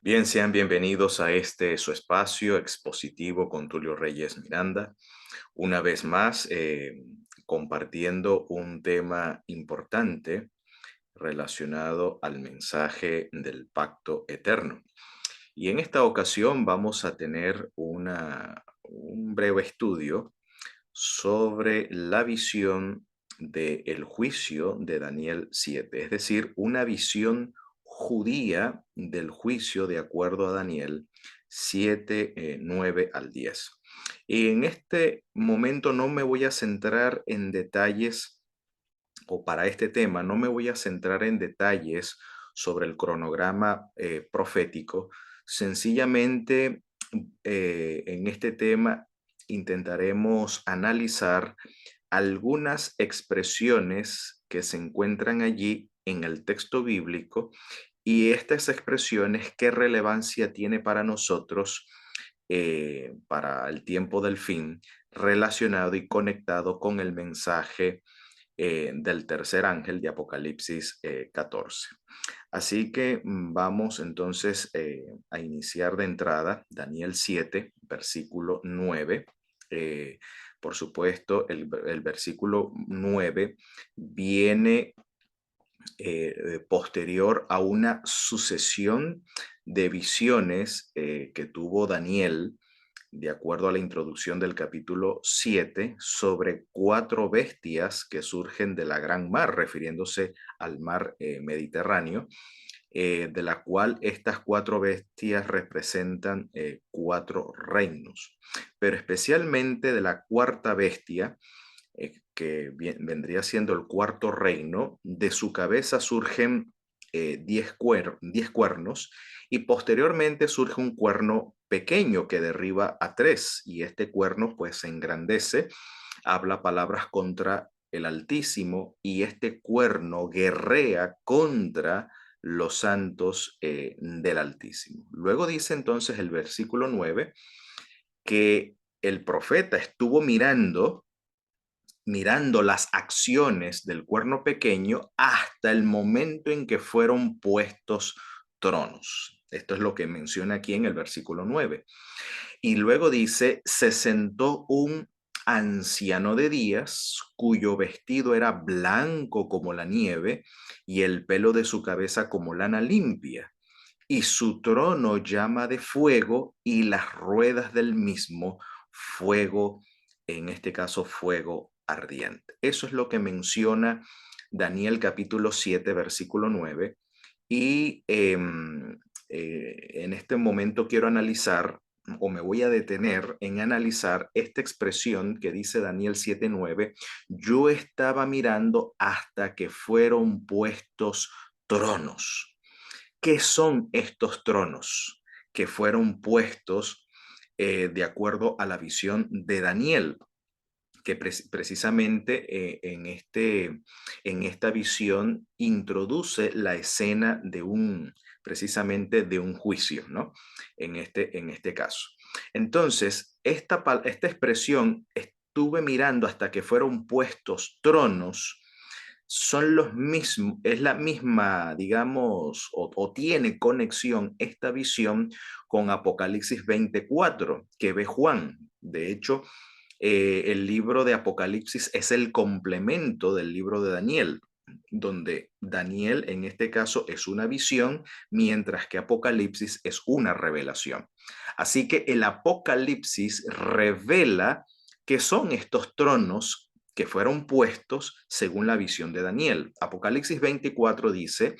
Bien, sean bienvenidos a este su espacio expositivo con Tulio Reyes Miranda. Una vez más, compartiendo un tema importante relacionado al mensaje del pacto eterno. Y en esta ocasión vamos a tener un breve estudio sobre la visión del juicio de Daniel 7, es decir, una visión judía del juicio de acuerdo a Daniel 7, 9 al 10. Y en este momento no me voy a centrar en detalles, o para este tema, no me voy a centrar en detalles sobre el cronograma profético. Sencillamente, en este tema intentaremos analizar algunas expresiones que se encuentran allí en el texto bíblico y estas expresiones qué relevancia tiene para nosotros, para el tiempo del fin, relacionado y conectado con el mensaje del tercer ángel de Apocalipsis 14. Así que vamos entonces a iniciar de entrada Daniel 7, versículo 9. Por supuesto, el versículo 9 viene posterior a una sucesión de visiones que tuvo Daniel de acuerdo a la introducción del capítulo 7, sobre 4 bestias que surgen de la gran mar, refiriéndose al mar Mediterráneo, de la cual estas 4 bestias representan 4 reinos, pero especialmente de la cuarta bestia, que vendría siendo el cuarto reino. De su cabeza surgen 10 cuernos, y posteriormente surge un cuerno pequeño que derriba a 3, y este cuerno pues se engrandece, habla palabras contra el Altísimo, y este cuerno guerrea contra los santos del Altísimo. Luego dice entonces el versículo 9 que el profeta estuvo mirando las acciones del cuerno pequeño hasta el momento en que fueron puestos tronos. Esto es lo que menciona aquí en el versículo 9. Y luego dice, se sentó un anciano de días, cuyo vestido era blanco como la nieve y el pelo de su cabeza como lana limpia, y su trono llama de fuego y las ruedas del mismo fuego, en este caso fuego ardiente. Eso es lo que menciona Daniel capítulo 7, versículo 9. Y en este momento quiero analizar, o me voy a detener en analizar esta expresión que dice Daniel 7:9. Yo estaba mirando hasta que fueron puestos tronos. ¿Qué son estos tronos que fueron puestos de acuerdo a la visión de Daniel? Que precisamente en esta visión introduce la escena precisamente de un juicio, ¿no? En este caso. Entonces, esta expresión, estuve mirando hasta que fueron puestos tronos, son los mismos, es la misma, digamos, o tiene conexión esta visión con Apocalipsis 24 que ve Juan. De hecho, el libro de Apocalipsis es el complemento del libro de Daniel, donde Daniel en este caso es una visión, mientras que Apocalipsis es una revelación. Así que el Apocalipsis revela qué son estos tronos que fueron puestos según la visión de Daniel. Apocalipsis 24 dice,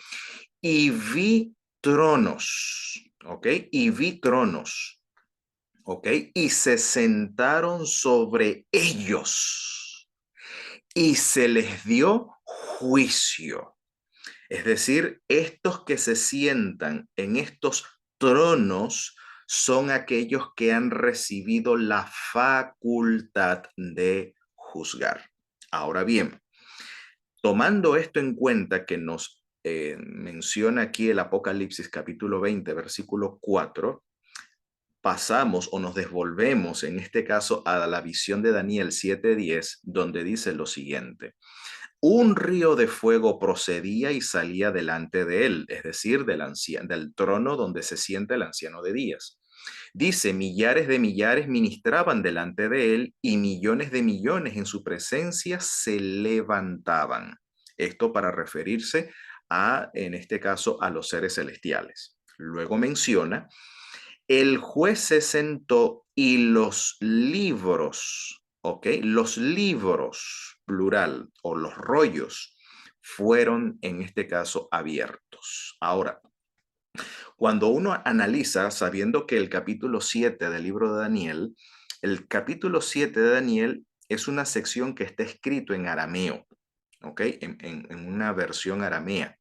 y vi tronos, ¿ok? Y vi tronos, ¿ok? Y se sentaron sobre ellos y se les dio juicio. Es decir, estos que se sientan en estos tronos son aquellos que han recibido la facultad de juzgar. Ahora bien, tomando esto en cuenta que nos menciona aquí el Apocalipsis capítulo 20, versículo 4, pasamos o nos devolvemos en este caso a la visión de Daniel 7:10, donde dice lo siguiente. Un río de fuego procedía y salía delante de él, es decir, del trono donde se sienta el anciano de días. Dice, millares de millares ministraban delante de él y millones de millones en su presencia se levantaban. Esto para referirse a, en este caso, a los seres celestiales. Luego menciona, el juez se sentó y los libros, ¿ok? Los libros, plural, o los rollos, fueron en este caso abiertos. Ahora, cuando uno analiza, sabiendo que el capítulo 7 del libro de Daniel, el capítulo 7 de Daniel es una sección que está escrito en arameo, ¿ok? En una versión aramea.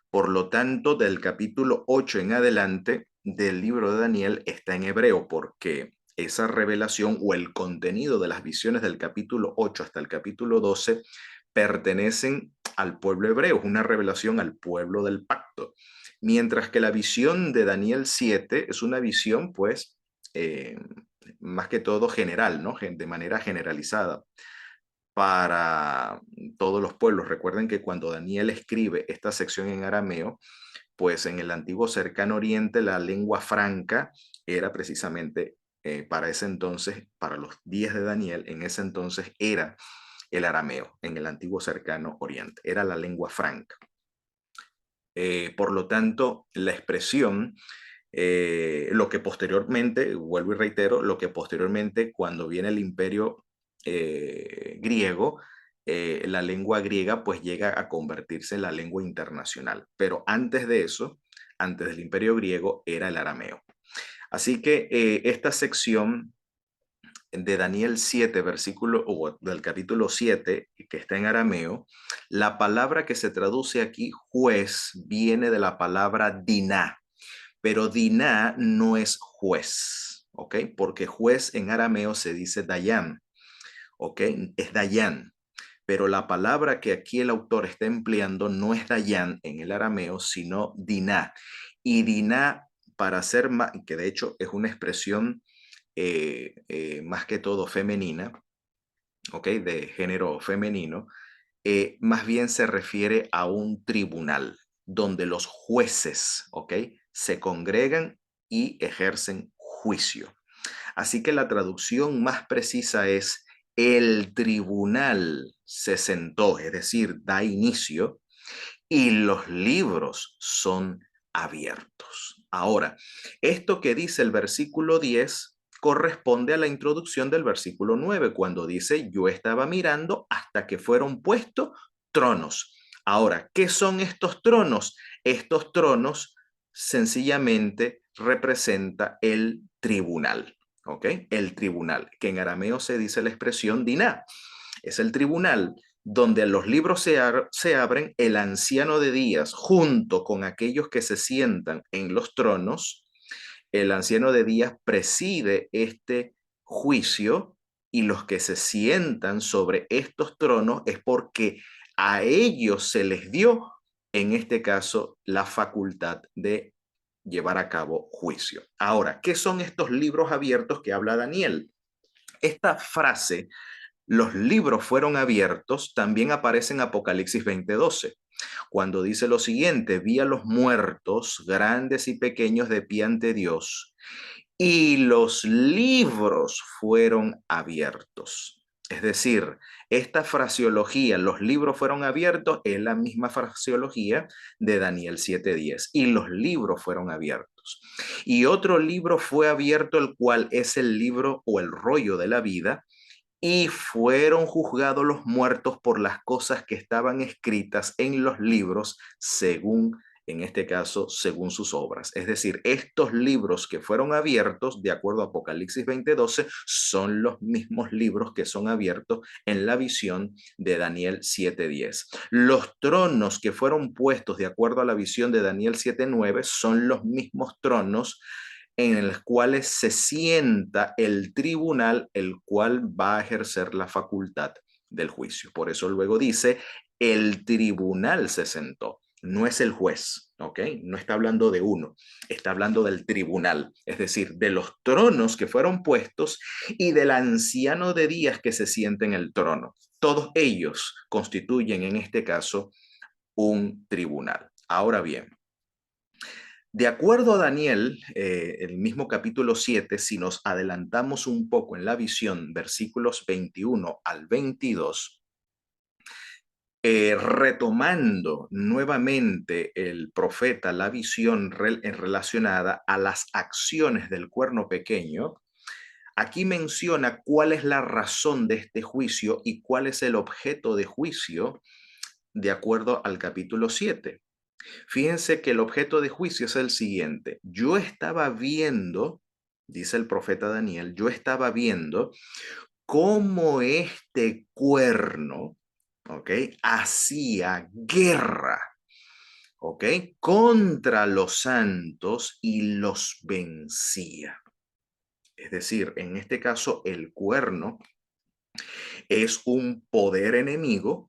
Por lo tanto, del capítulo 8 en adelante del libro de Daniel está en hebreo, porque esa revelación o el contenido de las visiones del capítulo 8 hasta el capítulo 12 pertenecen al pueblo hebreo, es una revelación al pueblo del pacto. Mientras que la visión de Daniel 7 es una visión, pues, eh, más que todo general, ¿no? De manera generalizada para todos los pueblos. Recuerden que cuando Daniel escribe esta sección en arameo, pues en el antiguo cercano oriente la lengua franca era precisamente para ese entonces, para los días de Daniel, en ese entonces era el arameo, en el antiguo cercano oriente, era la lengua franca. Por lo tanto, la expresión, lo que posteriormente, vuelvo y reitero, lo que posteriormente cuando viene el imperio griego, la lengua griega pues llega a convertirse en la lengua internacional. Pero antes de eso, antes del imperio griego, era el arameo. Así que esta sección de Daniel 7, versículo, o del capítulo 7, que está en arameo, la palabra que se traduce aquí, juez, viene de la palabra diná, pero diná no es juez, ¿ok? Porque juez en arameo se dice dayan, ¿ok? Es dayan, pero la palabra que aquí el autor está empleando no es dayan en el arameo, sino diná. Y diná, para ser más, que de hecho es una expresión más que todo femenina, ¿ok? De género femenino, más bien se refiere a un tribunal donde los jueces, ¿ok? Se congregan y ejercen juicio. Así que la traducción más precisa es el tribunal se sentó, es decir, da inicio, y los libros son abiertos. Ahora, esto que dice el versículo 10 corresponde a la introducción del versículo 9, cuando dice, yo estaba mirando hasta que fueron puestos tronos. Ahora, ¿qué son estos tronos? Estos tronos sencillamente representa el tribunal, ¿ok? El tribunal, que en arameo se dice la expresión diná. Es el tribunal donde los libros se abren, el anciano de días, junto con aquellos que se sientan en los tronos, el anciano de días preside este juicio y los que se sientan sobre estos tronos es porque a ellos se les dio, en este caso, la facultad de llevar a cabo juicio. Ahora, ¿qué son estos libros abiertos que habla Daniel? Esta frase, los libros fueron abiertos, también aparece en Apocalipsis 20:12, cuando dice lo siguiente, vi a los muertos, grandes y pequeños, de pie ante Dios, y los libros fueron abiertos. Es decir, esta fraseología, los libros fueron abiertos, es la misma fraseología de Daniel 7:10, y los libros fueron abiertos. Y otro libro fue abierto, el cual es el libro o el rollo de la vida, y fueron juzgados los muertos por las cosas que estaban escritas en los libros según, en este caso, según sus obras. Es decir, estos libros que fueron abiertos, de acuerdo a Apocalipsis 20:12, son los mismos libros que son abiertos en la visión de Daniel 7:10. Los tronos que fueron puestos de acuerdo a la visión de Daniel 7:9 son los mismos tronos en los cuales se sienta el tribunal, el cual va a ejercer la facultad del juicio. Por eso luego dice, el tribunal se sentó, no es el juez, ¿ok? No está hablando de uno, está hablando del tribunal, es decir, de los tronos que fueron puestos y del anciano de días que se siente en el trono. Todos ellos constituyen en este caso un tribunal. Ahora bien, de acuerdo a Daniel, el mismo capítulo 7, si nos adelantamos un poco en la visión, versículos 21 al 22, retomando nuevamente el profeta la visión relacionada a las acciones del cuerno pequeño, aquí menciona cuál es la razón de este juicio y cuál es el objeto de juicio de acuerdo al capítulo 7. Fíjense que el objeto de juicio es el siguiente. Yo estaba viendo, dice el profeta Daniel, yo estaba viendo cómo este cuerno, ¿ok? Hacía guerra, ¿ok? Contra los santos y los vencía. Es decir, en este caso, el cuerno es un poder enemigo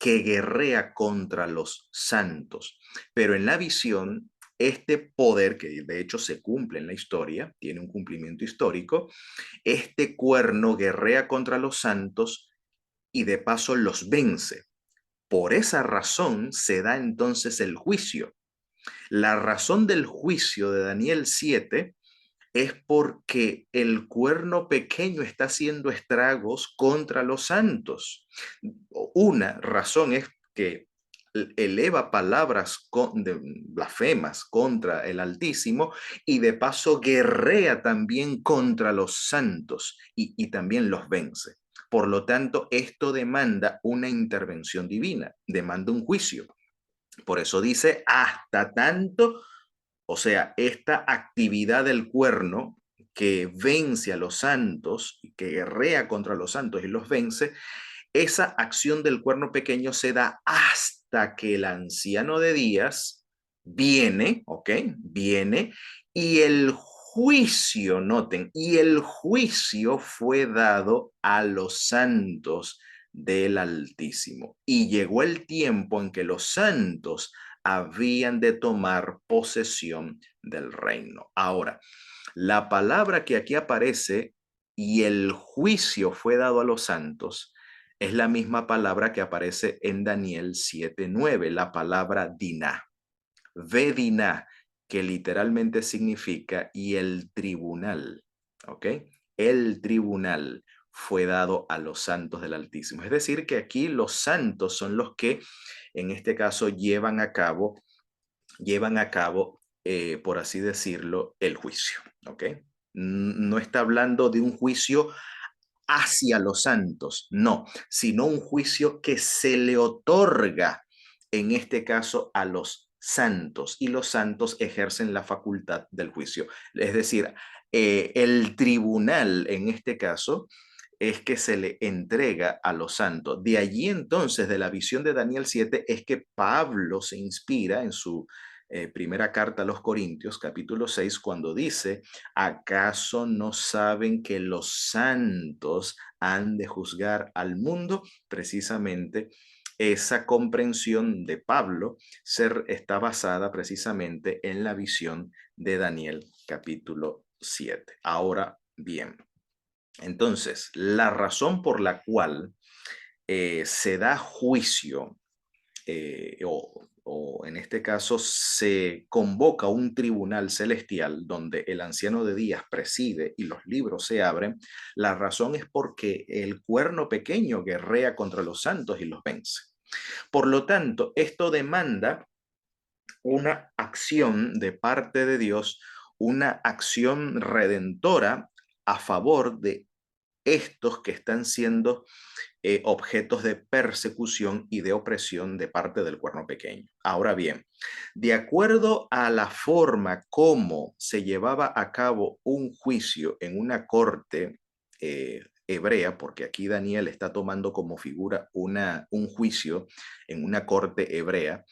que guerrea contra los santos. Pero en la visión, este poder, que de hecho se cumple en la historia, tiene un cumplimiento histórico, este cuerno guerrea contra los santos y de paso los vence. Por esa razón se da entonces el juicio. La razón del juicio de Daniel 7 es porque el cuerno pequeño está haciendo estragos contra los santos. Una razón es que eleva palabras blasfemas contra el Altísimo y de paso guerrea también contra los santos y también los vence. Por lo tanto, esto demanda una intervención divina, demanda un juicio. Por eso dice, hasta tanto, o sea, esta actividad del cuerno que vence a los santos, que guerrea contra los santos y los vence, esa acción del cuerno pequeño se da hasta que el anciano de días viene, ¿ok? Viene y el juicio, noten, y el juicio fue dado a los santos del Altísimo. Y llegó el tiempo en que los santos habían de tomar posesión del reino. Ahora, la palabra que aquí aparece y el juicio fue dado a los santos es la misma palabra que aparece en Daniel 7:9, la palabra diná, vedina, que literalmente significa y el tribunal, ¿ok? El tribunal fue dado a los santos del Altísimo. Es decir, que aquí los santos son los que en este caso llevan a cabo, por así decirlo, el juicio, ¿ok? No está hablando de un juicio hacia los santos, no, sino un juicio que se le otorga, en este caso, a los santos, y los santos ejercen la facultad del juicio. Es decir, el tribunal, en este caso, es que se le entrega a los santos. De allí entonces, de la visión de Daniel 7, es que Pablo se inspira en su primera carta a los Corintios, capítulo 6, cuando dice, ¿acaso no saben que los santos han de juzgar al mundo? Precisamente esa comprensión de Pablo está basada precisamente en la visión de Daniel capítulo 7. Ahora bien, entonces, la razón por la cual se da juicio o en este caso se convoca un tribunal celestial donde el anciano de días preside y los libros se abren, la razón es porque el cuerno pequeño guerrea contra los santos y los vence. Por lo tanto, esto demanda una acción de parte de Dios, una acción redentora a favor de estos que están siendo objetos de persecución y de opresión de parte del cuerno pequeño. Ahora bien, de acuerdo a la forma como se llevaba a cabo un juicio en una corte hebrea, porque aquí Daniel está tomando como figura un juicio en una corte hebrea,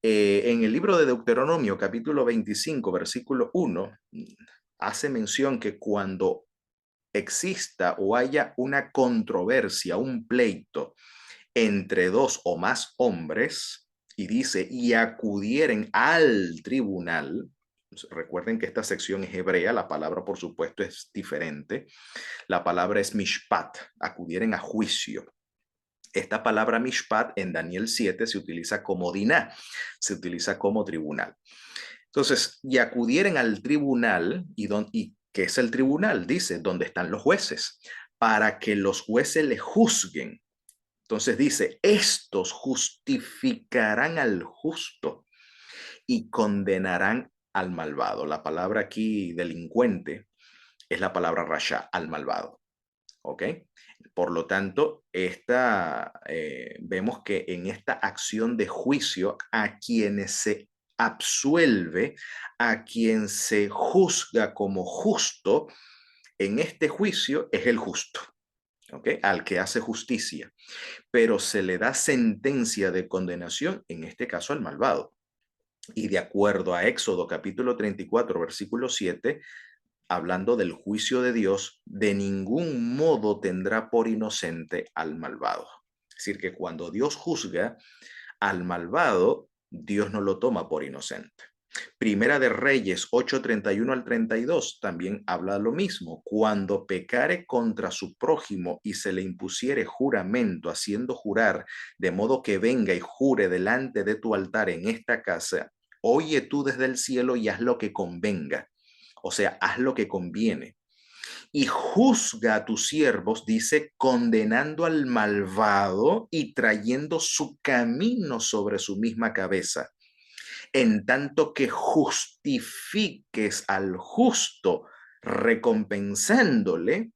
en el libro de Deuteronomio, capítulo 25, versículo 1, hace mención que cuando exista o haya una controversia, un pleito entre dos o más hombres, y dice, y acudieren al tribunal, recuerden que esta sección es hebrea, la palabra por supuesto es diferente, la palabra es mishpat, acudieren a juicio. Esta palabra mishpat en Daniel 7 se utiliza como diná, se utiliza como tribunal. Entonces, y acudieren al tribunal, y ¿qué es el tribunal? Dice, donde están los jueces, para que los jueces le juzguen. Entonces dice, estos justificarán al justo y condenarán al malvado. La palabra aquí delincuente es la palabra rasha, al malvado. ¿Ok? Por lo tanto, vemos que en esta acción de juicio a quienes se absuelve, a quien se juzga como justo, en este juicio es el justo, ¿ok? Al que hace justicia, pero se le da sentencia de condenación, en este caso al malvado. Y de acuerdo a Éxodo capítulo 34, versículo 7, hablando del juicio de Dios, de ningún modo tendrá por inocente al malvado. Es decir, que cuando Dios juzga al malvado, Dios no lo toma por inocente. Primera de Reyes 8:31 al 32 también habla lo mismo. Cuando pecare contra su prójimo y se le impusiere juramento, haciendo jurar, de modo que venga y jure delante de tu altar en esta casa, oye tú desde el cielo y haz lo que convenga. O sea, haz lo que conviene. Y juzga a tus siervos, dice, condenando al malvado y trayendo su camino sobre su misma cabeza, en tanto que justifiques al justo, recompensándole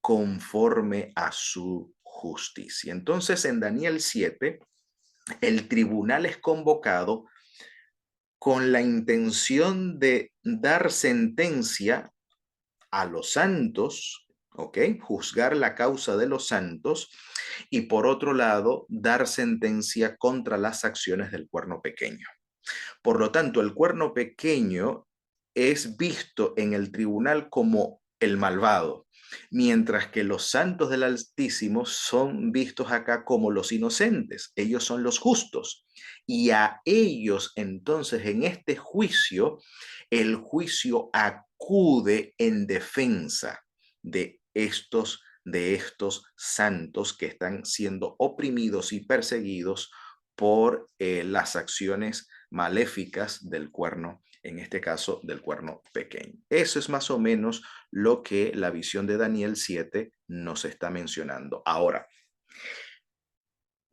conforme a su justicia. Entonces, en Daniel 7, el tribunal es convocado con la intención de dar sentencia a los santos, ¿ok? Juzgar la causa de los santos y por otro lado, dar sentencia contra las acciones del cuerno pequeño. Por lo tanto, el cuerno pequeño es visto en el tribunal como el malvado, mientras que los santos del Altísimo son vistos acá como los inocentes. Ellos son los justos. Y a ellos entonces en este juicio, el juicio acude en defensa de estos santos que están siendo oprimidos y perseguidos por las acciones maléficas del cuerno, en este caso del cuerno pequeño. Eso es más o menos lo que la visión de Daniel 7 nos está mencionando. Ahora,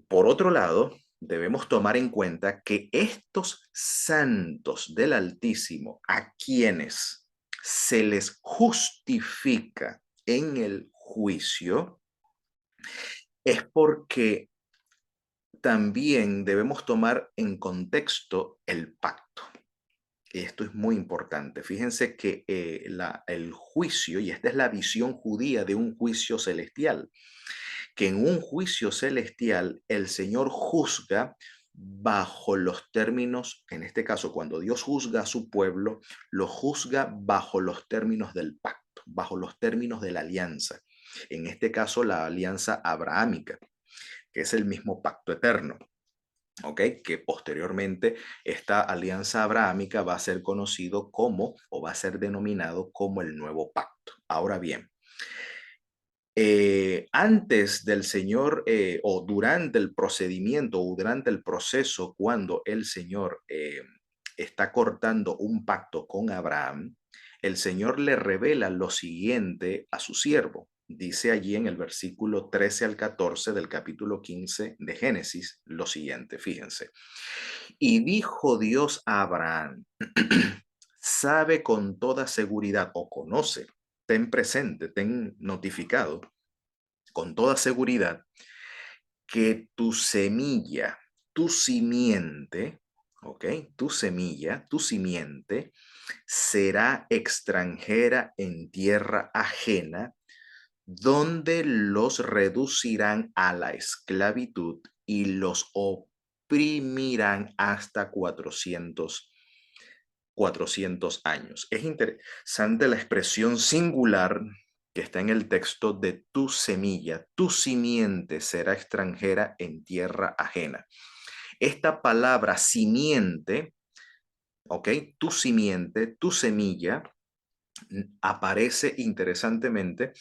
por otro lado, debemos tomar en cuenta que estos santos del Altísimo, a quienes se les justifica en el juicio, es porque también debemos tomar en contexto el pacto. Esto es muy importante. Fíjense que el juicio, y esta es la visión judía de un juicio celestial, que en un juicio celestial el Señor juzga bajo los términos, en este caso, cuando Dios juzga a su pueblo, lo juzga bajo los términos del pacto, bajo los términos de la alianza. En este caso, la alianza abrahámica, que es el mismo pacto eterno. ¿Ok? Que posteriormente esta alianza abrahámica va a ser conocido como, o va a ser denominado como el nuevo pacto. Ahora bien, antes del Señor o durante el procedimiento o durante el proceso, cuando el Señor está cortando un pacto con Abraham, el Señor le revela lo siguiente a su siervo. Dice allí en el versículo 13 al 14 del capítulo 15 de Génesis lo siguiente, fíjense. Y dijo Dios a Abraham, sabe con toda seguridad o conoce, ten presente, ten notificado, con toda seguridad que tu semilla, tu simiente, ¿ok? Tu semilla, tu simiente será extranjera en tierra ajena, donde los reducirán a la esclavitud y los oprimirán hasta 400 años. Es interesante la expresión singular que está en el texto de tu semilla, tu simiente será extranjera en tierra ajena. Esta palabra simiente, ¿ok? Tu simiente, tu semilla, aparece interesantemente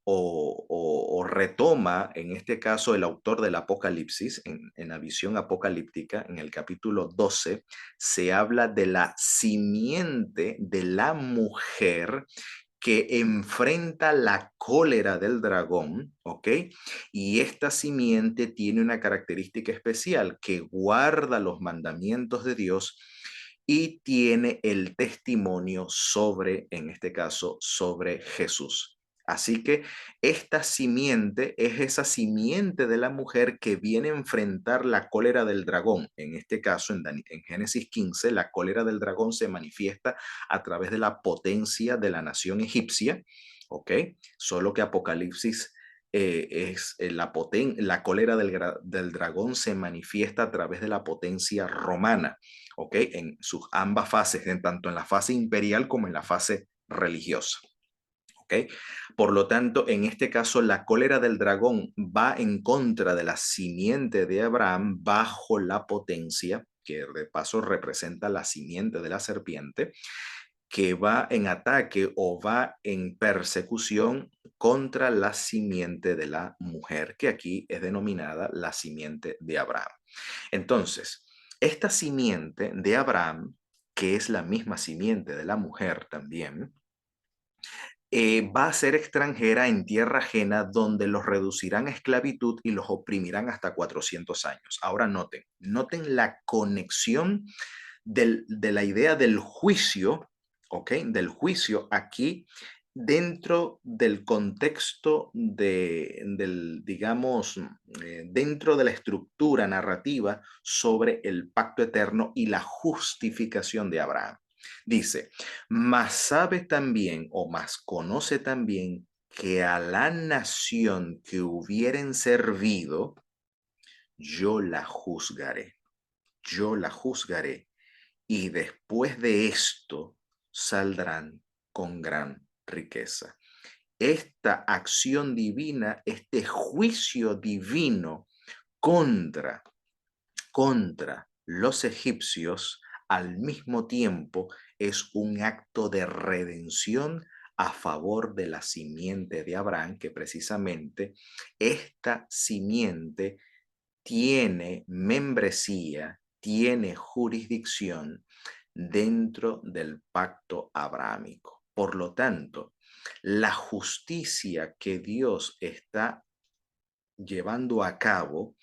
o retoma, en este caso, el autor del Apocalipsis, en la visión apocalíptica, en el capítulo 12, se habla de la simiente de la mujer que enfrenta la cólera del dragón, ¿ok? Y esta simiente tiene una característica especial, que guarda los mandamientos de Dios y tiene el testimonio sobre, en este caso, sobre Jesús. Así que esta simiente es esa simiente de la mujer que viene a enfrentar la cólera del dragón. En este caso, en Génesis 15, la cólera del dragón se manifiesta a través de la potencia de la nación egipcia, ¿ok? Solo que Apocalipsis la cólera del dragón se manifiesta a través de la potencia romana, ¿ok? En sus ambas fases, tanto en la fase imperial como en la fase religiosa. ¿Okay? Por lo tanto, en este caso, la cólera del dragón va en contra de la simiente de Abraham bajo la potencia, que de paso representa la simiente de la serpiente, que va en ataque o va en persecución contra la simiente de la mujer, que aquí es denominada la simiente de Abraham. Entonces, esta simiente de Abraham, que es la misma simiente de la mujer también, va a ser extranjera en tierra ajena, donde los reducirán a esclavitud y los oprimirán hasta 400 años. Ahora noten la conexión de la idea del juicio, ¿ok? Del juicio aquí dentro del contexto digamos, dentro de la estructura narrativa sobre el pacto eterno y la justificación de Abraham. Dice, mas sabe también o más conoce también que a la nación que hubieren servido, yo la juzgaré, yo la juzgaré, y después de esto saldrán con gran riqueza. Esta acción divina, este juicio divino contra, contra los egipcios, al mismo tiempo es un acto de redención a favor de la simiente de Abraham, que precisamente esta simiente tiene membresía, tiene jurisdicción dentro del pacto abrahámico. Por lo tanto, la justicia que Dios está llevando a cabo,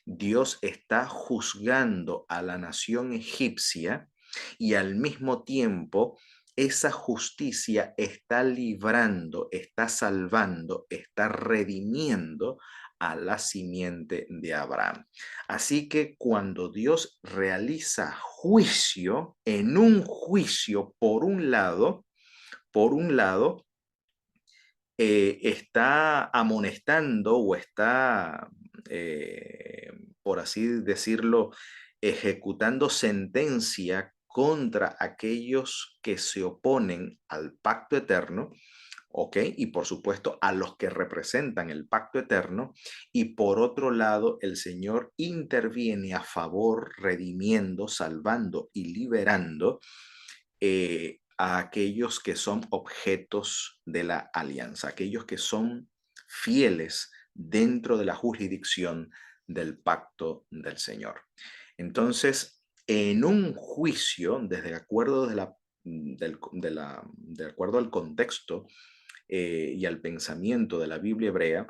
Dios está juzgando a la nación egipcia y al mismo tiempo esa justicia está librando, está salvando, está redimiendo a la simiente de Abraham. Así que cuando Dios realiza juicio, en un juicio, por un lado, está amonestando o está, por así decirlo, ejecutando sentencia contra aquellos que se oponen al pacto eterno, ¿ok? Y por supuesto a los que representan el pacto eterno. Y por otro lado, el Señor interviene a favor, redimiendo, salvando y liberando a aquellos que son objetos de la alianza, aquellos que son fieles dentro de la jurisdicción del pacto del Señor. Entonces, en un juicio, de acuerdo al contexto y al pensamiento de la Biblia hebrea,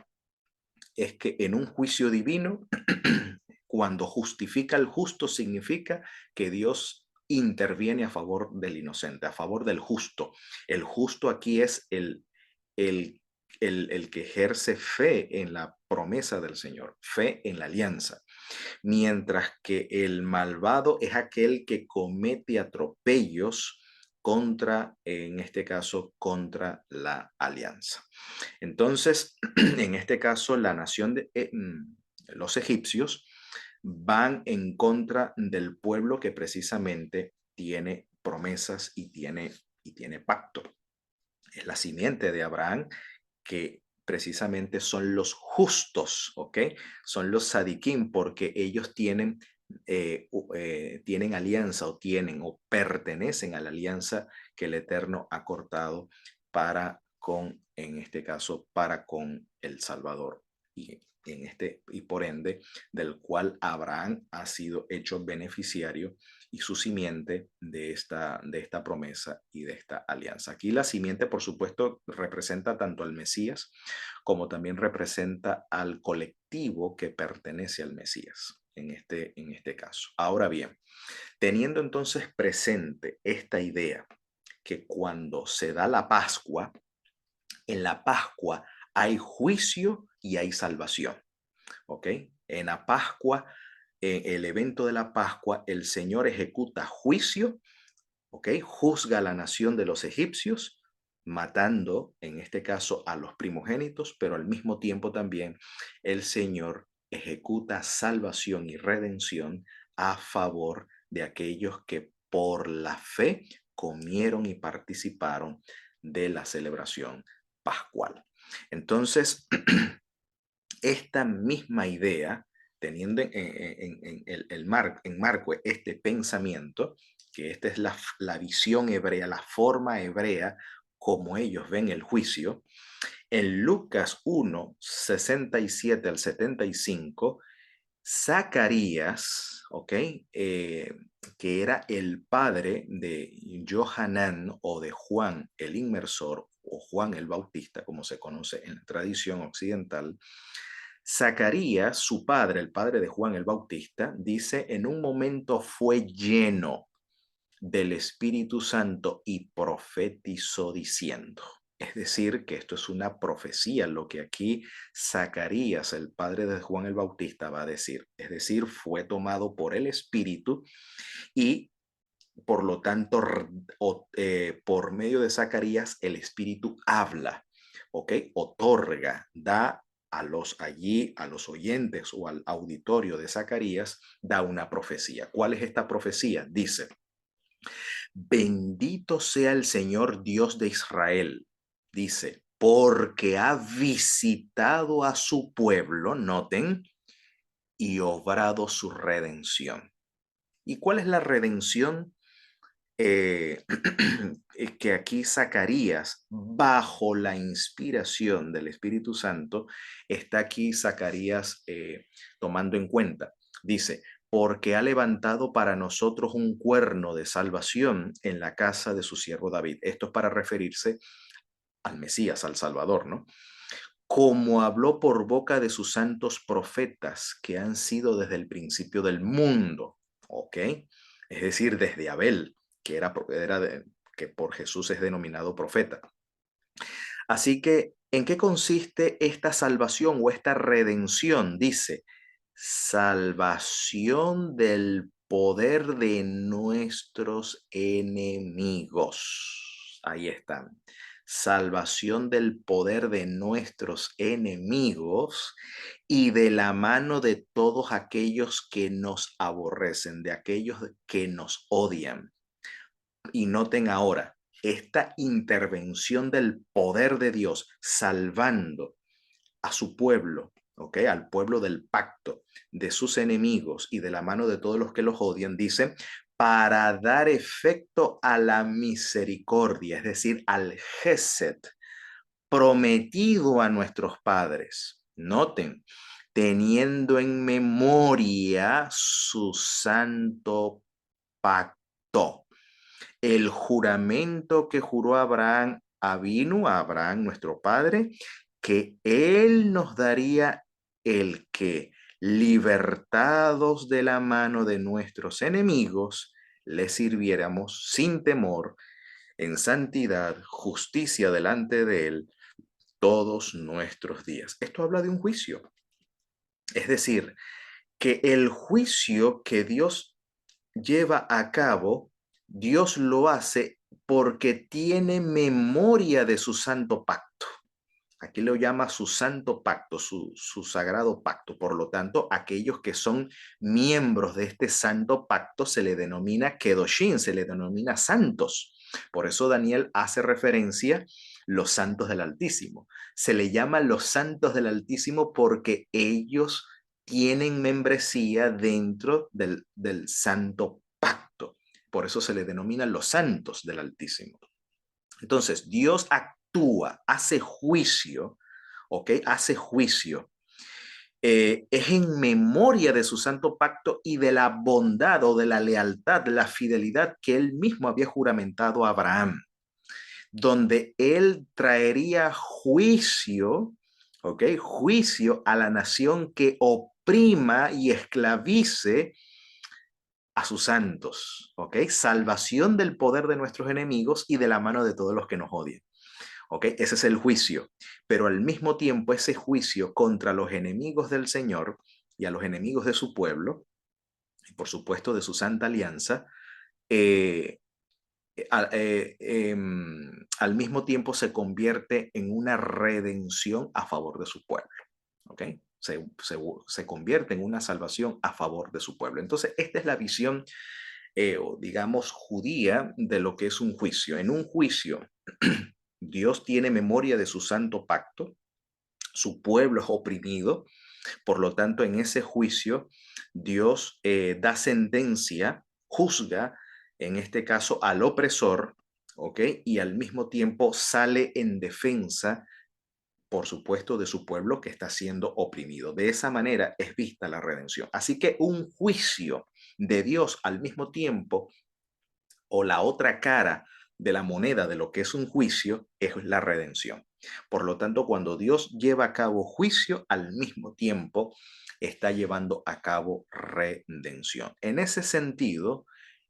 es que en un juicio divino, cuando justifica al justo, significa que Dios interviene a favor del inocente, a favor del justo. El justo aquí es el el que ejerce fe en la promesa del Señor, fe en la alianza, mientras que el malvado es aquel que comete atropellos contra, en este caso, contra la alianza. Entonces, en este caso, la nación de los egipcios van en contra del pueblo que precisamente tiene promesas y tiene pacto. Es la simiente de Abraham que precisamente son los justos, ¿ok? Son los sadiquín porque ellos tienen alianza o pertenecen a la alianza que el Eterno ha cortado para con, en este caso, para con el Salvador. Y por ende, del cual Abraham ha sido hecho beneficiario y su simiente de esta promesa y de esta alianza. Aquí la simiente, por supuesto, representa tanto al Mesías como también representa al colectivo que pertenece al Mesías en este caso. Ahora bien, teniendo entonces presente esta idea que cuando se da la Pascua, en la Pascua hay juicio y hay salvación, ¿ok? En la Pascua, el evento de la Pascua, el Señor ejecuta juicio, ¿ok? Juzga a la nación de los egipcios, matando, en este caso, a los primogénitos, pero al mismo tiempo también el Señor ejecuta salvación y redención a favor de aquellos que por la fe comieron y participaron de la celebración pascual. Entonces, esta misma idea, teniendo en marco este pensamiento, que esta es la visión hebrea, la forma hebrea como ellos ven el juicio, en Lucas 1, 67 al 75, Zacarías, ¿ok? Que era el padre de Johanán o de Juan el Inmersor o Juan el Bautista, como se conoce en la tradición occidental. Zacarías, su padre, el padre de Juan el Bautista, dice, en un momento fue lleno del Espíritu Santo y profetizó diciendo. Es decir, que esto es una profecía, lo que aquí Zacarías, el padre de Juan el Bautista, va a decir. Es decir, fue tomado por el Espíritu y por lo tanto, por medio de Zacarías, el Espíritu habla, ¿ok? Otorga, da a a los oyentes o al auditorio de Zacarías, da una profecía. ¿Cuál es esta profecía? Dice, bendito sea el Señor Dios de Israel, dice, porque ha visitado a su pueblo, noten, y obrado su redención. ¿Y cuál es la redención? Que aquí Zacarías, bajo la inspiración del Espíritu Santo, está aquí Zacarías tomando en cuenta. Dice, porque ha levantado para nosotros un cuerno de salvación en la casa de su siervo David. Esto es para referirse al Mesías, al Salvador, ¿no? Como habló por boca de sus santos profetas que han sido desde el principio del mundo, ¿ok? Es decir, desde Abel, que por Jesús es denominado profeta. Así que, ¿en qué consiste esta salvación o esta redención? Dice, salvación del poder de nuestros enemigos. Ahí están. Salvación del poder de nuestros enemigos y de la mano de todos aquellos que nos aborrecen, de aquellos que nos odian. Y noten ahora, esta intervención del poder de Dios salvando a su pueblo, ¿ok? Al pueblo del pacto, de sus enemigos y de la mano de todos los que los odian, dice, para dar efecto a la misericordia, es decir, al Gesed, prometido a nuestros padres. Noten, teniendo en memoria su santo pacto, el juramento que juró Abraham a Abraham, nuestro padre, que él nos daría el que, libertados de la mano de nuestros enemigos, le sirviéramos sin temor, en santidad, justicia delante de él, todos nuestros días. Esto habla de un juicio. Es decir, que el juicio que Dios lleva a cabo, Dios lo hace porque tiene memoria de su santo pacto. Aquí lo llama su santo pacto, su sagrado pacto. Por lo tanto, aquellos que son miembros de este santo pacto se le denomina Kedoshim, se le denomina santos. Por eso Daniel hace referencia los santos del Altísimo. Se le llama los santos del Altísimo porque ellos tienen membresía dentro del santo pacto. Por eso se le denomina los santos del Altísimo. Entonces, Dios actúa, hace juicio, ¿ok? Hace juicio. Es en memoria de su santo pacto y de la bondad o de la lealtad, de la fidelidad que él mismo había juramentado a Abraham, donde él traería juicio, ¿ok? Juicio a la nación que oprima y esclavice a sus santos, ¿ok? Salvación del poder de nuestros enemigos y de la mano de todos los que nos odian. ¿Ok? Ese es el juicio. Pero al mismo tiempo ese juicio contra los enemigos del Señor y a los enemigos de su pueblo, y por supuesto de su santa alianza, eh, al mismo tiempo se convierte en una redención a favor de su pueblo. ¿Ok? Se convierte en una salvación a favor de su pueblo. Entonces, esta es la visión, digamos, judía de lo que es un juicio. En un juicio, Dios tiene memoria de su santo pacto, su pueblo es oprimido, por lo tanto en ese juicio Dios da sentencia, juzga, en este caso al opresor, ¿ok? Y al mismo tiempo sale en defensa, por supuesto, de su pueblo que está siendo oprimido. De esa manera es vista la redención. Así que un juicio de Dios al mismo tiempo, o la otra cara de la moneda de lo que es un juicio, es la redención. Por lo tanto, cuando Dios lleva a cabo juicio, al mismo tiempo está llevando a cabo redención. En ese sentido,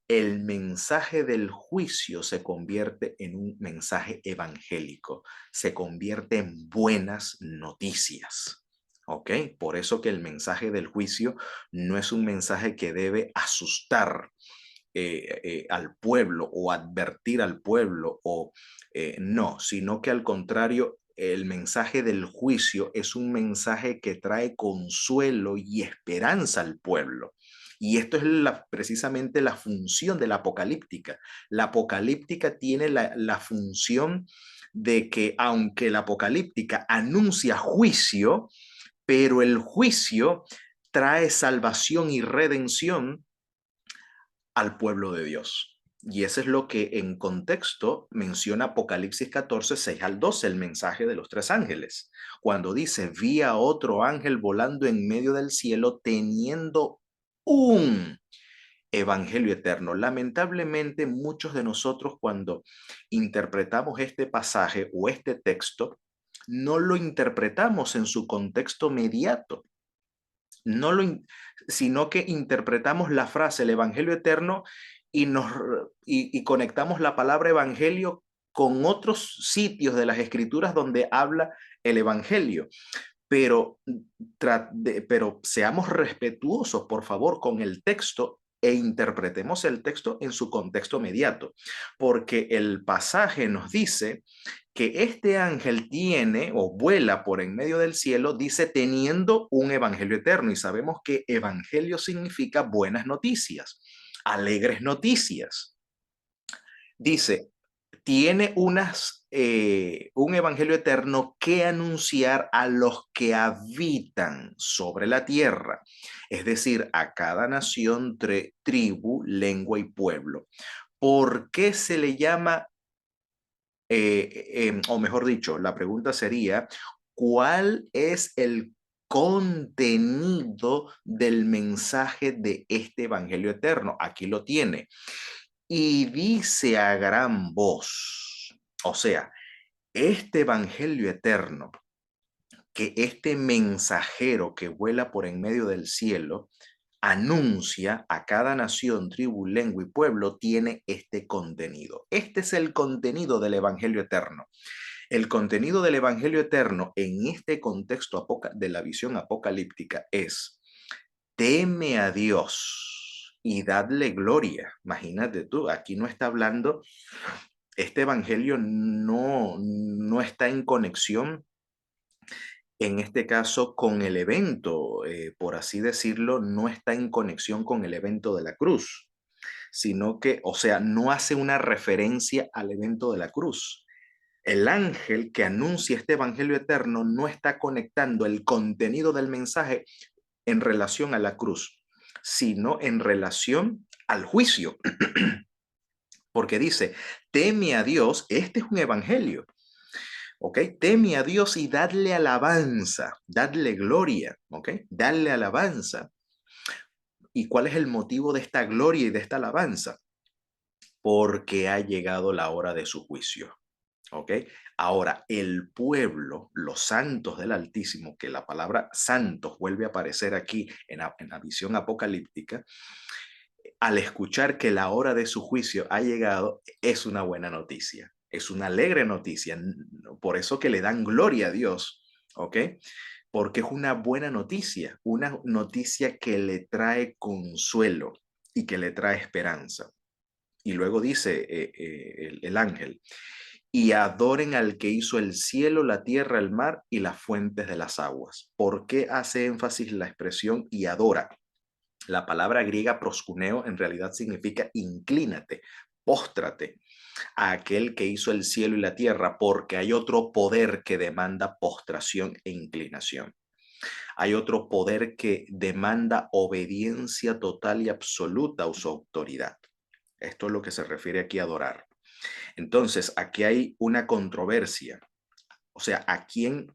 el mensaje del juicio se convierte en un mensaje evangélico, se convierte en buenas noticias. ¿Ok? Por eso que el mensaje del juicio no es un mensaje que debe asustar al pueblo o advertir al pueblo o no, sino que al contrario, el mensaje del juicio es un mensaje que trae consuelo y esperanza al pueblo. Y esto es precisamente la función de la apocalíptica. La apocalíptica tiene la función de que aunque la apocalíptica anuncia juicio, pero el juicio trae salvación y redención al pueblo de Dios. Y eso es lo que en contexto menciona Apocalipsis 14, 6 al 12, el mensaje de los tres ángeles. Cuando dice, vi a otro ángel volando en medio del cielo teniendo un evangelio eterno. Lamentablemente, muchos de nosotros cuando interpretamos este pasaje o este texto, no lo interpretamos en su contexto mediato, no lo, sino que interpretamos la frase, el evangelio eterno, y conectamos la palabra evangelio con otros sitios de las escrituras donde habla el evangelio. Pero, pero seamos respetuosos, por favor, con el texto e interpretemos el texto en su contexto inmediato, porque el pasaje nos dice que este ángel tiene o vuela por en medio del cielo, dice teniendo un evangelio eterno, y sabemos que evangelio significa buenas noticias, alegres noticias. Dice, tiene un evangelio eterno que anunciar a los que habitan sobre la tierra, es decir, a cada nación, tribu, lengua y pueblo. ¿Por qué se le llama, o mejor dicho, la pregunta sería, ¿cuál es el contenido del mensaje de este evangelio eterno? Aquí lo tiene. Y dice a gran voz, o sea, este evangelio eterno, que este mensajero que vuela por en medio del cielo anuncia a cada nación, tribu, lengua y pueblo, tiene este contenido. Este es el contenido del evangelio eterno. El contenido del Evangelio eterno en este contexto de la visión apocalíptica es: teme a Dios y dadle gloria. Imagínate tú, aquí no está hablando, este Evangelio no está en conexión, en este caso, con el evento, por así decirlo, no está en conexión con el evento de la cruz, sino que, o sea, no hace una referencia al evento de la cruz. El ángel que anuncia este evangelio eterno no está conectando el contenido del mensaje en relación a la cruz, sino en relación al juicio. Porque dice, teme a Dios, este es un evangelio, ¿ok? Teme a Dios y dadle alabanza, dadle gloria, ¿ok? Dadle alabanza. ¿Y cuál es el motivo de esta gloria y de esta alabanza? Porque ha llegado la hora de su juicio. ¿Ok? Ahora, el pueblo, los santos del Altísimo, que la palabra santos vuelve a aparecer aquí en la visión apocalíptica, al escuchar que la hora de su juicio ha llegado, es una buena noticia, es una alegre noticia. Por eso que le dan gloria a Dios, ¿ok? Porque es una noticia que le trae consuelo y que le trae esperanza. Y luego dice el ángel, y adoren al que hizo el cielo, la tierra, el mar y las fuentes de las aguas. ¿Por qué hace énfasis la expresión y adora? La palabra griega proscuneo en realidad significa inclínate, póstrate a aquel que hizo el cielo y la tierra, porque hay otro poder que demanda postración e inclinación. Hay otro poder que demanda obediencia total y absoluta a su autoridad. Esto es lo que se refiere aquí a adorar. Entonces, aquí hay una controversia. O sea, a quién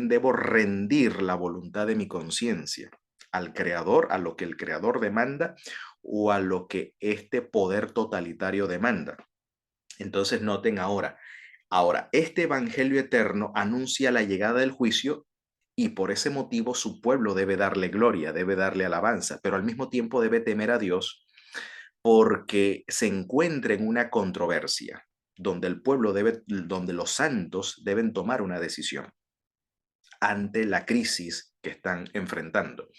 debo rendir la voluntad de mi conciencia? ¿Al creador, a lo que el creador demanda o a lo que este poder totalitario demanda? Entonces, noten ahora, este evangelio eterno anuncia la llegada del juicio y por ese motivo su pueblo debe darle gloria, debe darle alabanza, pero al mismo tiempo debe temer a Dios porque se encuentra en una controversia donde el pueblo debe, donde los santos deben tomar una decisión ante la crisis que están enfrentando.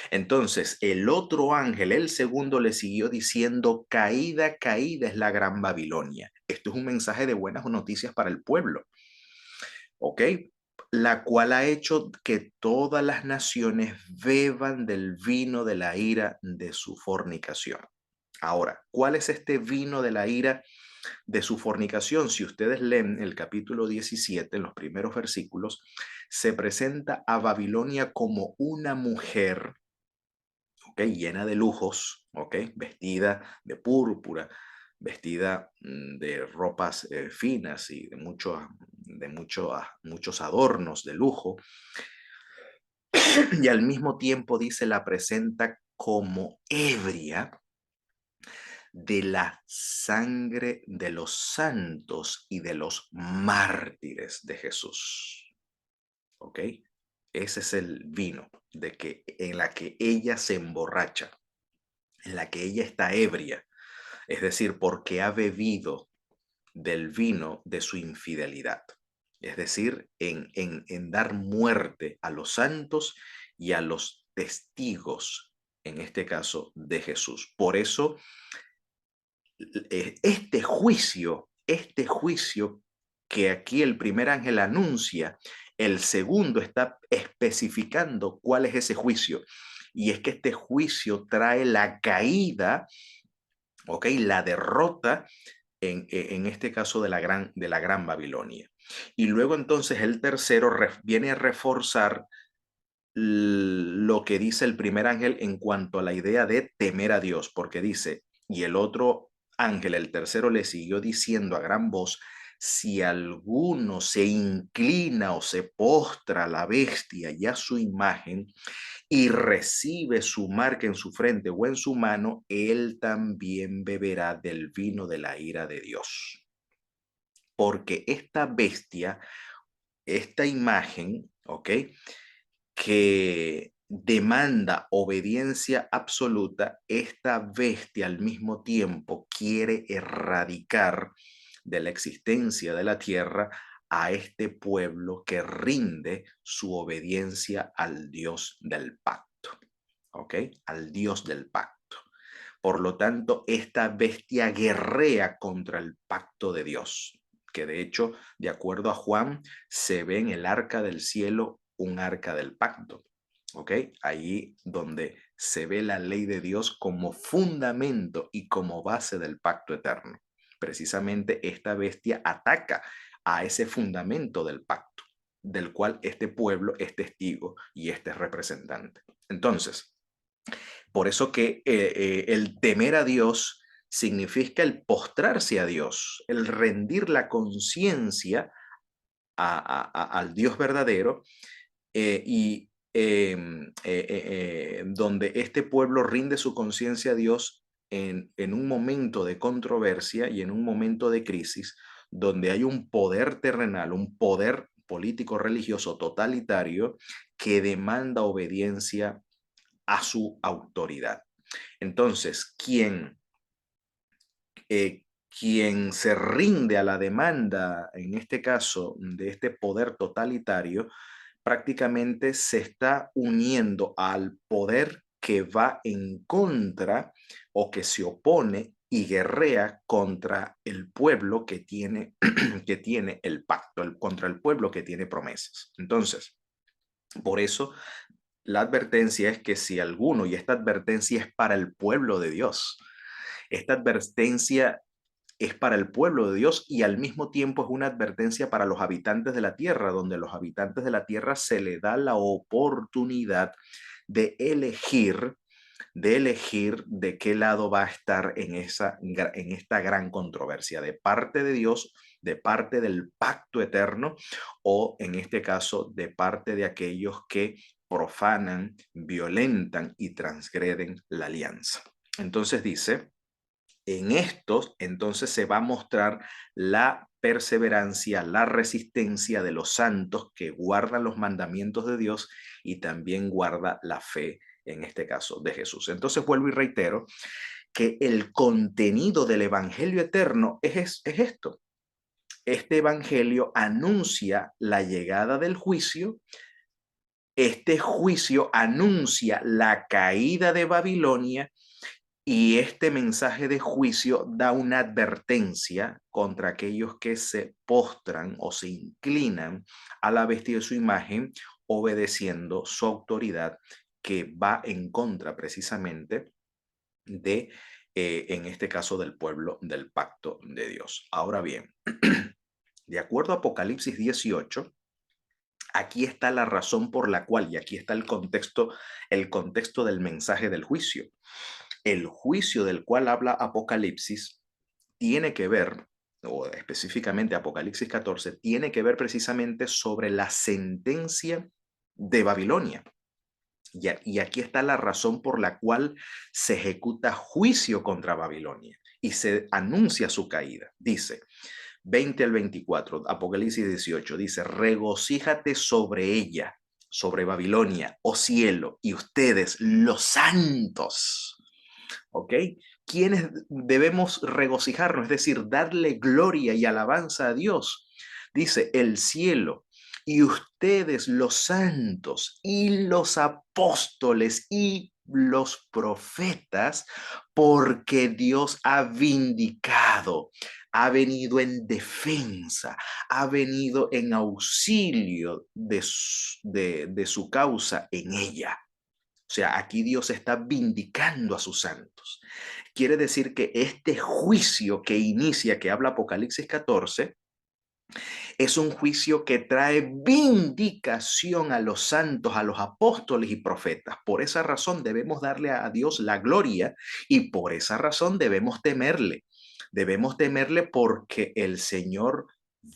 Entonces, el otro ángel, el segundo, le siguió diciendo, caída, caída es la gran Babilonia. Esto es un mensaje de buenas noticias para el pueblo, ¿ok? La cual ha hecho que todas las naciones beban del vino de la ira de su fornicación. Ahora, ¿cuál es este vino de la ira de su fornicación? Si ustedes leen el capítulo 17, en los primeros versículos, se presenta a Babilonia como una mujer, ¿ok? Llena de lujos, ¿ok? Vestida de púrpura, vestida de ropas finas y muchos adornos de lujo, y al mismo tiempo dice, la presenta como ebria de la sangre de los santos y de los mártires de Jesús. ¿Ok? Ese es el vino en la que ella se emborracha, en la que ella está ebria, es decir, porque ha bebido del vino de su infidelidad, es decir, en dar muerte a los santos y a los testigos, en este caso, de Jesús. Por eso este juicio que aquí el primer ángel anuncia, el segundo está especificando cuál es ese juicio. Y es que este juicio trae la caída, ¿ok? La derrota, en este caso de la gran Babilonia. Y luego entonces el tercero viene a reforzar lo que dice el primer ángel en cuanto a la idea de temer a Dios, porque dice, y el otro ángel, el tercero, le siguió diciendo a gran voz, si alguno se inclina o se postra a la bestia y a su imagen y recibe su marca en su frente o en su mano, él también beberá del vino de la ira de Dios. Porque esta bestia, esta imagen, ¿ok? Que demanda obediencia absoluta, esta bestia al mismo tiempo quiere erradicar de la existencia de la tierra a este pueblo que rinde su obediencia al Dios del pacto, ¿ok? Al Dios del pacto. Por lo tanto, esta bestia guerrea contra el pacto de Dios, que de hecho, de acuerdo a Juan, se ve en el arca del cielo un arca del pacto, ¿ok? Ahí donde se ve la ley de Dios como fundamento y como base del pacto eterno. Precisamente esta bestia ataca a ese fundamento del pacto, del cual este pueblo es testigo y este es representante. Entonces, por eso que el temer a Dios significa el postrarse a Dios, el rendir la conciencia al Dios verdadero y donde este pueblo rinde su conciencia a Dios en un momento de controversia y en un momento de crisis, donde hay un poder terrenal, un poder político religioso totalitario que demanda obediencia a su autoridad. Entonces, quien se rinde a la demanda, en este caso, de este poder totalitario, prácticamente se está uniendo al poder que va en contra o que se opone y guerrea contra el pueblo que tiene, que tiene el pacto, contra el pueblo que tiene promesas. Entonces, por eso la advertencia es que si alguno, y esta advertencia es para el pueblo de Dios, esta advertencia es para el pueblo de Dios y al mismo tiempo es una advertencia para los habitantes de la tierra, donde los habitantes de la tierra se le da la oportunidad de elegir de qué lado va a estar en esta gran controversia, de parte de Dios, de parte del pacto eterno o en este caso de parte de aquellos que profanan, violentan y transgreden la alianza. Entonces dice, en estos entonces se va a mostrar la perseverancia, la resistencia de los santos que guardan los mandamientos de Dios y también guarda la fe, en este caso, de Jesús. Entonces vuelvo y reitero que el contenido del Evangelio eterno es esto. Este Evangelio anuncia la llegada del juicio. Este juicio anuncia la caída de Babilonia y este mensaje de juicio da una advertencia contra aquellos que se postran o se inclinan a la bestia de su imagen, obedeciendo su autoridad que va en contra precisamente de, en este caso, del pueblo del pacto de Dios. Ahora bien, de acuerdo a Apocalipsis 18, aquí está la razón por la cual, y aquí está el contexto del mensaje del juicio. El juicio del cual habla Apocalipsis tiene que ver, o específicamente Apocalipsis 14, tiene que ver precisamente sobre la sentencia de Babilonia. Y aquí está la razón por la cual se ejecuta juicio contra Babilonia y se anuncia su caída. Dice 20 al 24, Apocalipsis 18, dice, regocíjate sobre ella, sobre Babilonia, oh cielo, y ustedes, los santos. ¿Ok? ¿Quiénes debemos regocijarnos? Es decir, darle gloria y alabanza a Dios. Dice, el cielo y ustedes los santos y los apóstoles y los profetas, porque Dios ha vindicado, ha venido en defensa, ha venido en auxilio de su causa en ella. O sea, aquí Dios está vindicando a sus santos. Quiere decir que este juicio que inicia, que habla Apocalipsis 14, es un juicio que trae vindicación a los santos, a los apóstoles y profetas. Por esa razón debemos darle a Dios la gloria y por esa razón debemos temerle. Debemos temerle porque el Señor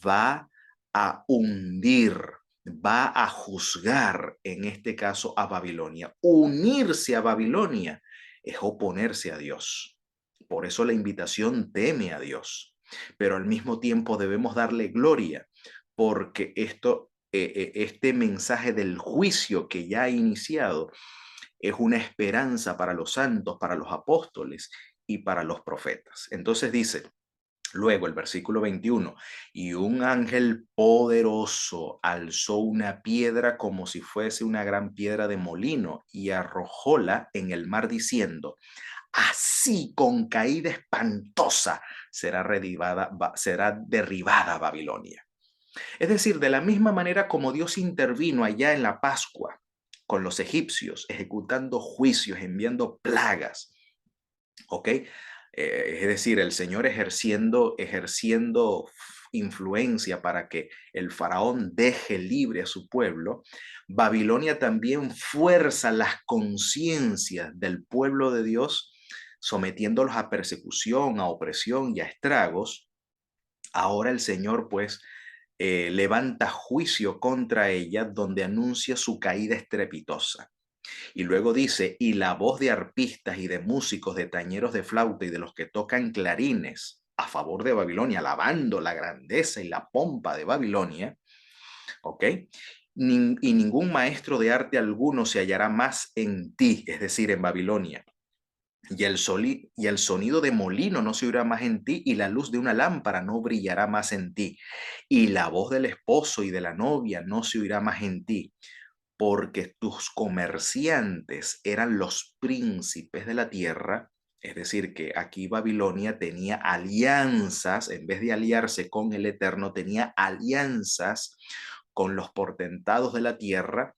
va a hundir, va a juzgar, en este caso, a Babilonia. Unirse a Babilonia es oponerse a Dios. Por eso la invitación teme a Dios, pero al mismo tiempo debemos darle gloria porque este mensaje del juicio que ya ha iniciado es una esperanza para los santos, para los apóstoles y para los profetas. Entonces dice, Luego el versículo 21, y un ángel poderoso alzó una piedra como si fuese una gran piedra de molino y arrojóla en el mar diciendo, así con caída espantosa será derribada Babilonia. Es decir, de la misma manera como Dios intervino allá en la Pascua con los egipcios, ejecutando juicios, enviando plagas, ¿ok? Es decir, el Señor ejerciendo influencia para que el faraón deje libre a su pueblo. Babilonia también fuerza las conciencias del pueblo de Dios, sometiéndolos a persecución, a opresión y a estragos. Ahora el Señor pues levanta juicio contra ella donde anuncia su caída estrepitosa. Y luego dice, y la voz de arpistas y de músicos, de tañeros de flauta y de los que tocan clarines a favor de Babilonia, alabando la grandeza y la pompa de Babilonia, ¿ok? Y ningún maestro de arte alguno se hallará más en ti, es decir, en Babilonia. Y el sonido de molino no se oirá más en ti, y la luz de una lámpara no brillará más en ti. Y la voz del esposo y de la novia no se oirá más en ti, porque tus comerciantes eran los príncipes de la tierra. Es decir, que aquí Babilonia tenía alianzas, en vez de aliarse con el Eterno, tenía alianzas con los portentados de la tierra,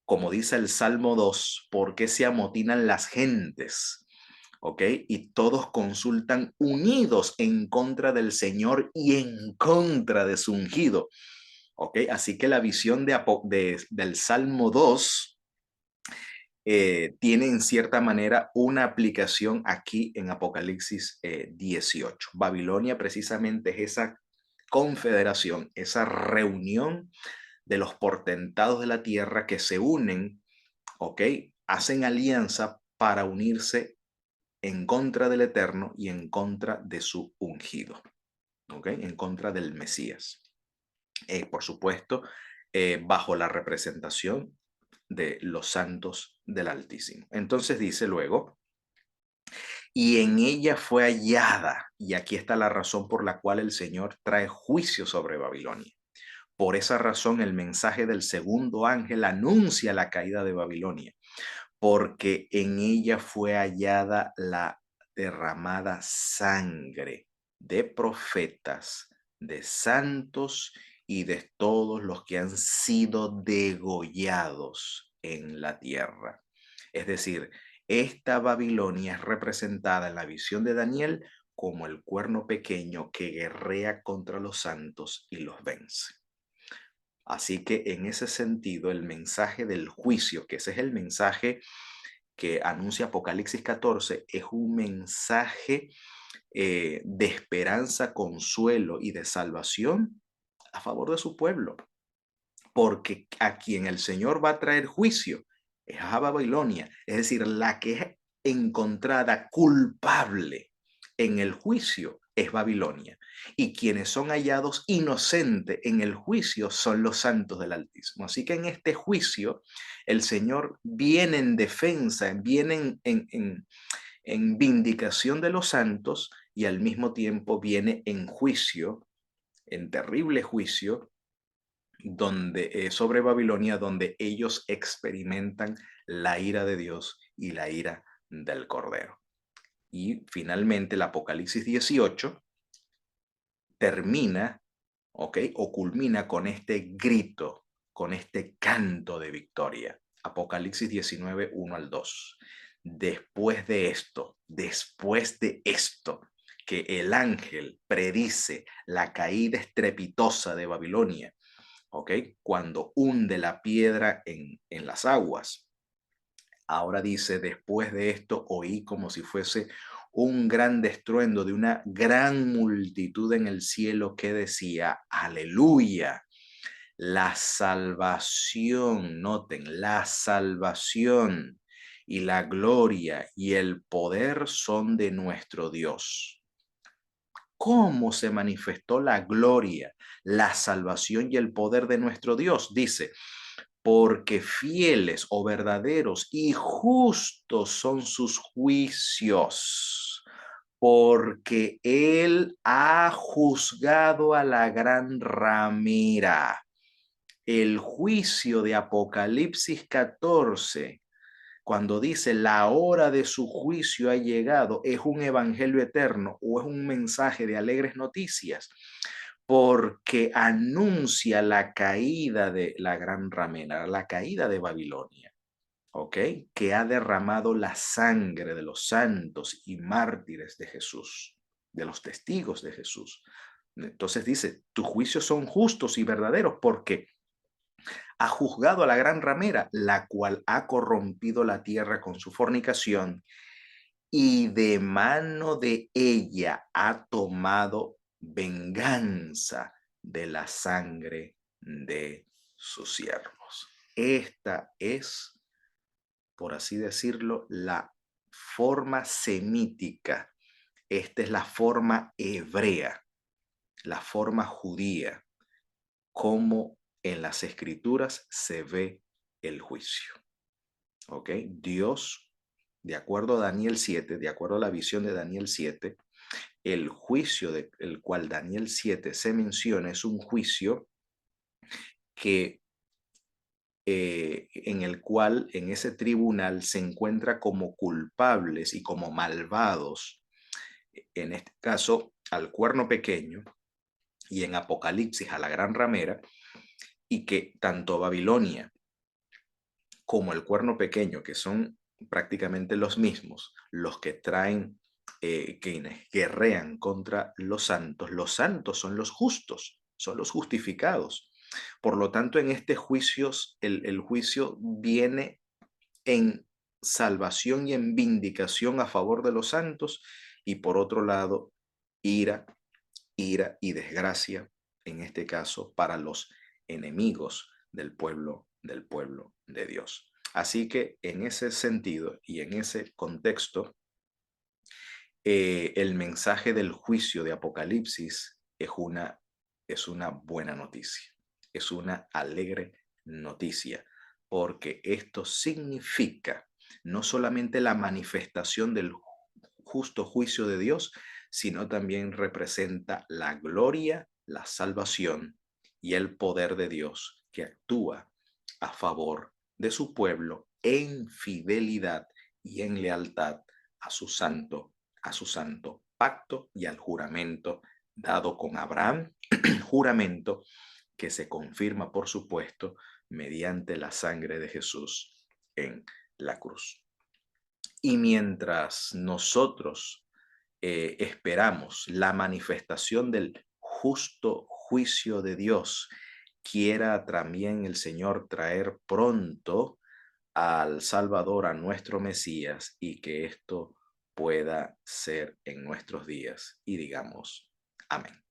como dice el Salmo 2, ¿por qué se amotinan las gentes? ¿Ok? Y todos consultan unidos en contra del Señor y en contra de su ungido. ¿Ok? Así que la visión del Salmo 2 tiene en cierta manera una aplicación aquí en Apocalipsis 18. Babilonia precisamente es esa confederación, esa reunión de los portentados de la tierra que se unen, ¿ok? Hacen alianza para unirse en contra del Eterno y en contra de su ungido, ¿ok? En contra del Mesías. Por supuesto, bajo la representación de los santos del Altísimo. Entonces dice luego, y en ella fue hallada, y aquí está la razón por la cual el Señor trae juicio sobre Babilonia. Por esa razón el mensaje del segundo ángel anuncia la caída de Babilonia, porque en ella fue hallada la derramada sangre de profetas, de santos y de todos los que han sido degollados en la tierra. Es decir, esta Babilonia es representada en la visión de Daniel como el cuerno pequeño que guerrea contra los santos y los vence. Así que en ese sentido, el mensaje del juicio, que ese es el mensaje que anuncia Apocalipsis 14, es un mensaje de esperanza, consuelo y de salvación a favor de su pueblo. Porque a quien el Señor va a traer juicio es a Babilonia, es decir, la que es encontrada culpable en el juicio es Babilonia, y quienes son hallados inocentes en el juicio son los santos del Altísimo. Así que en este juicio el Señor viene en defensa, viene en vindicación de los santos, y al mismo tiempo viene en juicio, en terrible juicio, donde sobre Babilonia, donde ellos experimentan la ira de Dios y la ira del Cordero. Y finalmente el Apocalipsis 18 termina, ¿ok? O culmina con este grito, con este canto de victoria. Apocalipsis 19, 1 al 2. Después de esto, que el ángel predice la caída estrepitosa de Babilonia, ¿ok? Cuando hunde la piedra en las aguas. Ahora dice, después de esto oí como si fuese un gran estruendo de una gran multitud en el cielo que decía, aleluya, la salvación, noten, la salvación y la gloria y el poder son de nuestro Dios. ¿Cómo se manifestó la gloria, la salvación y el poder de nuestro Dios? Dice, porque fieles o verdaderos y justos son sus juicios, porque él ha juzgado a la gran ramera. El juicio de Apocalipsis 14, cuando dice la hora de su juicio ha llegado, es un evangelio eterno o es un mensaje de alegres noticias, porque anuncia la caída de la gran ramera, la caída de Babilonia, ¿ok? Que ha derramado la sangre de los santos y mártires de Jesús, de los testigos de Jesús. Entonces dice, tus juicios son justos y verdaderos porque ha juzgado a la gran ramera, la cual ha corrompido la tierra con su fornicación, y de mano de ella ha tomado venganza de la sangre de sus siervos. Esta es, por así decirlo, la forma semítica. Esta es la forma hebrea, la forma judía, como en las escrituras se ve el juicio. ¿Ok? Dios, de acuerdo a Daniel 7, de acuerdo a la visión de Daniel 7, el juicio del cual Daniel 7 se menciona es un juicio que en el cual en ese tribunal se encuentra como culpables y como malvados, en este caso al cuerno pequeño y en Apocalipsis a la gran ramera, y que tanto Babilonia como el cuerno pequeño, que son prácticamente los mismos, los que traen, quienes guerrean contra los santos son los justos, son los justificados. Por lo tanto, en este juicio, el juicio viene en salvación y en vindicación a favor de los santos, y por otro lado, ira, ira y desgracia, en este caso, para los enemigos del pueblo de Dios. Así que en ese sentido y en ese contexto, el mensaje del juicio de Apocalipsis es una buena noticia, es una alegre noticia, porque esto significa no solamente la manifestación del justo juicio de Dios, sino también representa la gloria, la salvación y el poder de Dios que actúa a favor de su pueblo en fidelidad y en lealtad a su santo pacto y al juramento dado con Abraham, juramento que se confirma, por supuesto, mediante la sangre de Jesús en la cruz. Y mientras nosotros esperamos la manifestación del justo juicio de Dios, quiera también el Señor traer pronto al Salvador, a nuestro Mesías, y que esto pueda ser en nuestros días. Y digamos, amén.